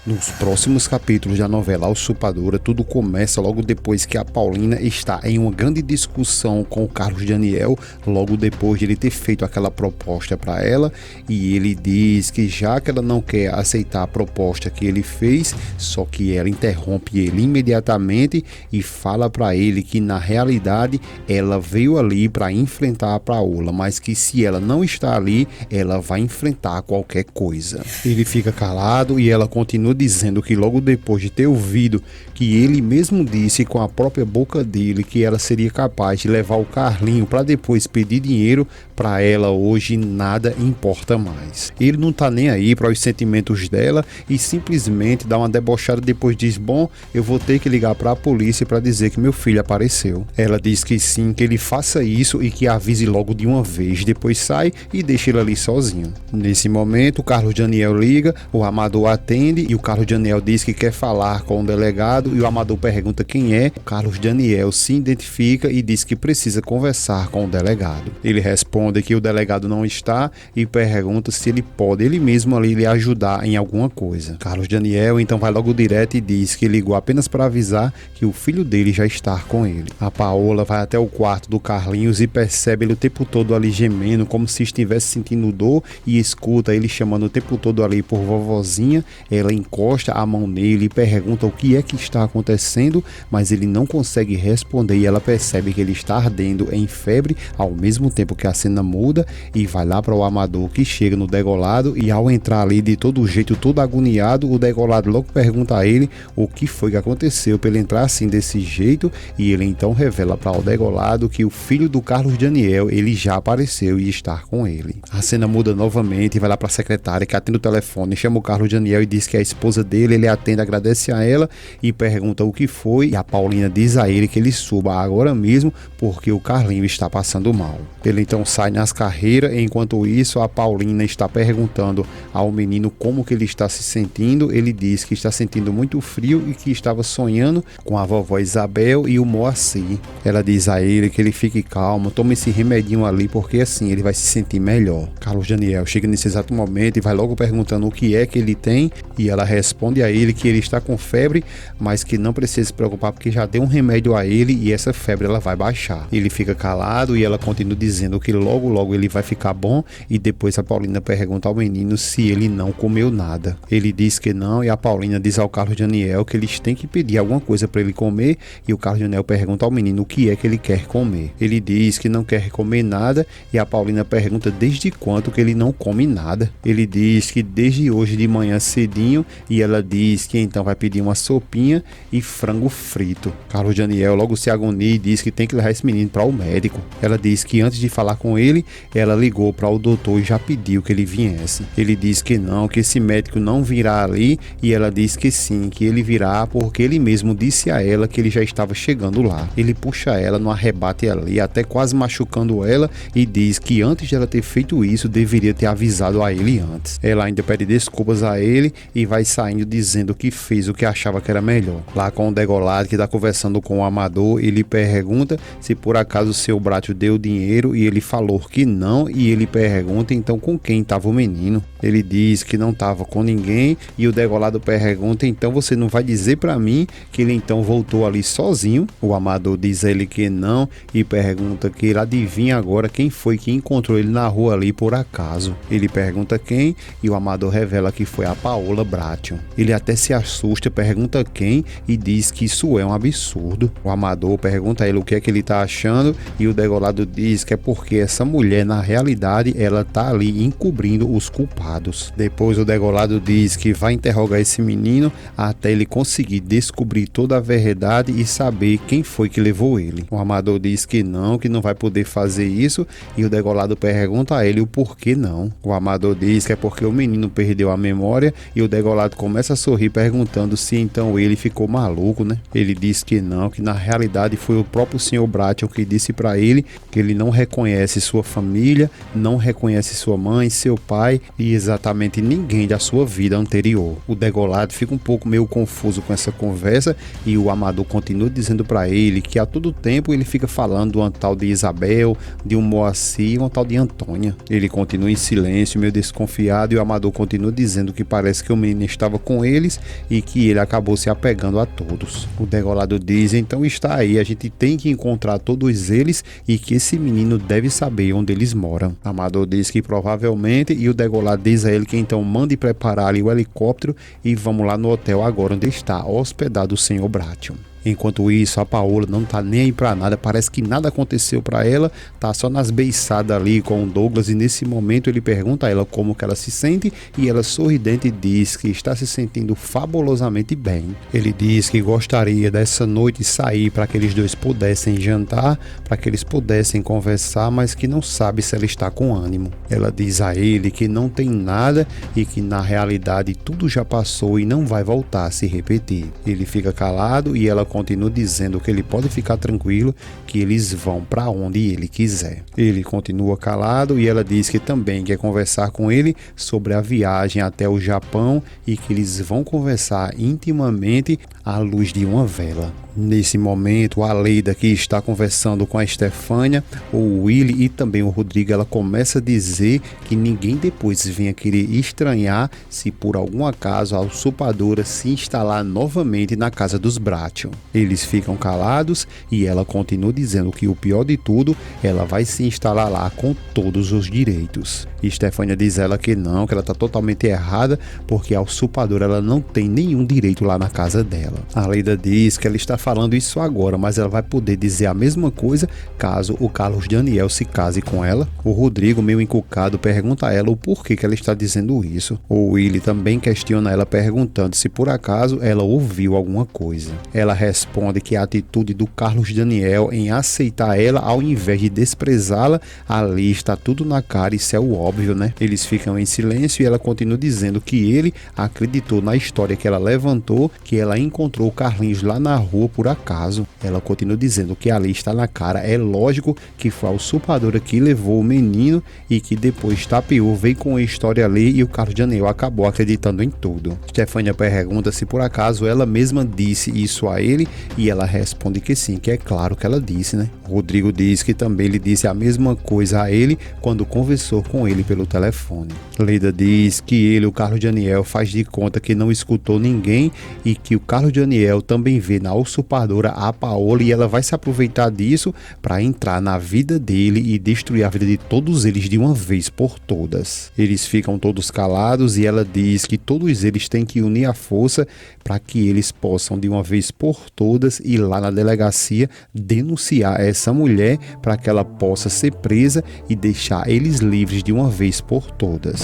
Nos próximos capítulos da novela A Usurpadora, tudo começa logo depois que a Paulina está em uma grande discussão com o Carlos Daniel, logo depois de ele ter feito aquela proposta para ela, e ele diz que já que ela não quer aceitar a proposta que ele fez, só que ela interrompe ele imediatamente e fala para ele que na realidade ela veio ali para enfrentar a Paola, mas que se ela não está ali, ela vai enfrentar qualquer coisa. Ele fica calado e ela continua dizendo que logo depois de ter ouvido que ele mesmo disse com a própria boca dele que ela seria capaz de levar o Carlinho para depois pedir dinheiro, para ela hoje nada importa mais. Ele não tá nem aí para os sentimentos dela e simplesmente dá uma debochada, depois diz: bom, eu vou ter que ligar para a polícia para dizer que meu filho apareceu. Ela diz que sim, que ele faça isso e que avise logo de uma vez, depois sai e deixa ele ali sozinho. Nesse momento o Carlos Daniel liga, o Amador atende e o Carlos Daniel diz que quer falar com o delegado e o Amador pergunta quem é. O Carlos Daniel se identifica e diz que precisa conversar com o delegado. Ele responde que o delegado não está e pergunta se ele pode ele mesmo ali lhe ajudar em alguma coisa. Carlos Daniel então vai logo direto e diz que ligou apenas para avisar que o filho dele já está com ele. A Paola vai até o quarto do Carlinhos e percebe ele o tempo todo ali gemendo, como se estivesse sentindo dor, e escuta ele chamando o tempo todo ali por vovozinha. Ela encosta a mão nele e pergunta o que é que está acontecendo, mas ele não consegue responder e ela percebe que ele está ardendo em febre, ao mesmo tempo que a cena muda e vai lá para o Amador, que chega no Degolado, e ao entrar ali de todo jeito, todo agoniado, o Degolado logo pergunta a ele o que foi que aconteceu para ele entrar assim desse jeito, e ele então revela para o Degolado que o filho do Carlos Daniel, ele já apareceu e está com ele. A cena muda novamente e vai lá para a secretária que atende o telefone, chama o Carlos Daniel e diz que é a esposa dele. Ele atende, agradece a ela e pergunta o que foi, e a Paulina diz a ele que ele suba agora mesmo porque o Carlinho está passando mal. Ele então sai nas carreiras. Enquanto isso, a Paulina está perguntando ao menino como que ele está se sentindo. Ele diz que está sentindo muito frio e que estava sonhando com a vovó Isabel e o Moacir. Ela diz a ele que ele fique calmo, tome esse remedinho ali porque assim ele vai se sentir melhor. Carlos Daniel chega nesse exato momento e vai logo perguntando o que é que ele tem, e ela responde a ele que ele está com febre, mas que não precisa se preocupar porque já deu um remédio a ele e essa febre ela vai baixar. Ele fica calado e ela continua dizendo que logo ele vai ficar bom, e depois a Paulina pergunta ao menino se ele não comeu nada. Ele diz que não, e a Paulina diz ao Carlos Daniel que eles têm que pedir alguma coisa para ele comer, e o Carlos Daniel pergunta ao menino o que é que ele quer comer. Ele diz que não quer comer nada, e a Paulina pergunta desde quando que ele não come nada. Ele diz que desde hoje de manhã cedinho, e ela diz que então vai pedir uma sopinha e frango frito. Carlos Daniel logo se agonia e diz que tem que levar esse menino para o médico. Ela diz que antes de falar com ele, ela ligou para o doutor e já pediu que ele viesse. Ele diz que não, que esse médico não virá ali, e ela diz que sim, que ele virá porque ele mesmo disse a ela que ele já estava chegando lá. Ele puxa ela no arrebate ali, até quase machucando ela, e diz que antes de ela ter feito isso, deveria ter avisado a ele antes. Ela ainda pede desculpas a ele e vai saindo dizendo que fez o que achava que era melhor. Lá com o Degolado, que está conversando com o Amador, ele pergunta se por acaso o seu Bratio deu dinheiro, e ele falou que não, e ele pergunta então com quem estava o menino. Ele diz que não estava com ninguém, e o Degolado pergunta: então você não vai dizer para mim que ele então voltou ali sozinho? O Amador diz a ele que não e pergunta que ele adivinha agora quem foi que encontrou ele na rua ali por acaso. Ele pergunta quem, e o Amador revela que foi a Paola Bratio. Ele até se assusta, pergunta quem e diz que isso é um absurdo. O Amador pergunta a ele o que é que ele tá achando, e o Degolado diz que é porque essa mulher na realidade ela tá ali encobrindo os culpados. Depois o Degolado diz que vai interrogar esse menino até ele conseguir descobrir toda a verdade e saber quem foi que levou ele. O Amador diz que não vai poder fazer isso, e o Degolado pergunta a ele o porquê não. O Amador diz que é porque o menino perdeu a memória, e o Degolado começa a sorrir perguntando se então ele ficou maluco, né? Ele diz que não, que na realidade foi o próprio Sr. Bratio que disse para ele que ele não reconhece sua família, não reconhece sua mãe, seu pai e exatamente ninguém da sua vida anterior. O degolado fica um pouco meio confuso com essa conversa e o amador continua dizendo para ele que a todo tempo ele fica falando de uma tal de Isabel, de um Moacir e uma tal de Antônia. Ele continua em silêncio, meio desconfiado, e o amador continua dizendo que parece que o menino estava com eles e que ele acabou se apegando a todos. O degolado diz: então está aí, a gente tem que encontrar todos eles e que esse menino deve saber onde eles moram. O amador diz que provavelmente, e o degolado diz a ele que então mande preparar ali o helicóptero e vamos lá no hotel agora onde está hospedado o Sr. Bratton. Enquanto isso, a Paola não tá nem aí pra nada, parece que nada aconteceu pra ela, tá só nas beiçadas ali com o Douglas, e nesse momento ele pergunta a ela como que ela se sente e ela sorridente diz que está se sentindo fabulosamente bem. Ele diz que gostaria dessa noite sair para que eles dois pudessem jantar, para que eles pudessem conversar, mas que não sabe se ela está com ânimo. Ela diz a ele que não tem nada e que na realidade tudo já passou e não vai voltar a se repetir. Ele fica calado e ela continua dizendo que ele pode ficar tranquilo, que eles vão para onde ele quiser. Ele continua calado e ela diz que também quer conversar com ele sobre a viagem até o Japão e que eles vão conversar intimamente à luz de uma vela. Nesse momento, a Leida, que está conversando com a Estefânia, o Willy e também o Rodrigo, ela começa a dizer que ninguém depois venha querer estranhar se por algum acaso a usurpadora se instalar novamente na casa dos Bratton. Eles ficam calados e ela continua dizendo que o pior de tudo, ela vai se instalar lá com todos os direitos. Estefânia diz ela que não, que ela está totalmente errada, porque a usurpadora ela não tem nenhum direito lá na casa dela. A Leida diz que ela está falando isso agora, mas ela vai poder dizer a mesma coisa caso o Carlos Daniel se case com ela. O Rodrigo, meio encucado, pergunta a ela o porquê que ela está dizendo isso. O Willy também questiona ela perguntando se por acaso ela ouviu alguma coisa. Ela responde que a atitude do Carlos Daniel em aceitar ela ao invés de desprezá-la, ali está tudo na cara, isso é o óbvio, né? Eles ficam em silêncio e ela continua dizendo que ele acreditou na história que ela levantou, que ela encontrou o Carlinhos lá na rua por acaso. Ela continua dizendo que ali está na cara, é lógico que foi a usurpadora que levou o menino e que depois tapeou, veio com a história ali e o Carlos Daniel acabou acreditando em tudo. Stefânia pergunta se por acaso ela mesma disse isso a ele e ela responde que sim, que é claro que ela disse, né? Rodrigo diz que também lhe disse a mesma coisa a ele quando conversou com ele pelo telefone. Leida diz que ele, o Carlos Daniel, faz de conta que não escutou ninguém e que o Carlos Daniel também vê na usurpadora a Paola e ela vai se aproveitar disso para entrar na vida dele e destruir a vida de todos eles de uma vez por todas. Eles ficam todos calados e ela diz que todos eles têm que unir a força para que eles possam de uma vez por todas ir lá na delegacia denunciar essa mulher para que ela possa ser presa e deixar eles livres de uma vez por todas.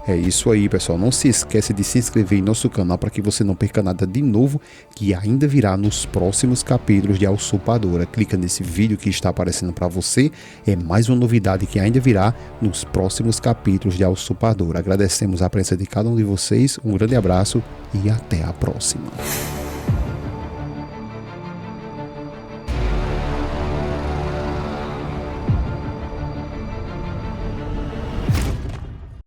É isso aí, pessoal. Não se esquece de se inscrever em nosso canal para que você não perca nada de novo que ainda virá nos próximos capítulos de A Usurpadora. Clica nesse vídeo que está aparecendo para você. É mais uma novidade que ainda virá nos próximos capítulos de A Usurpadora. Agradecemos a presença de cada um de vocês. Um grande abraço e até a próxima.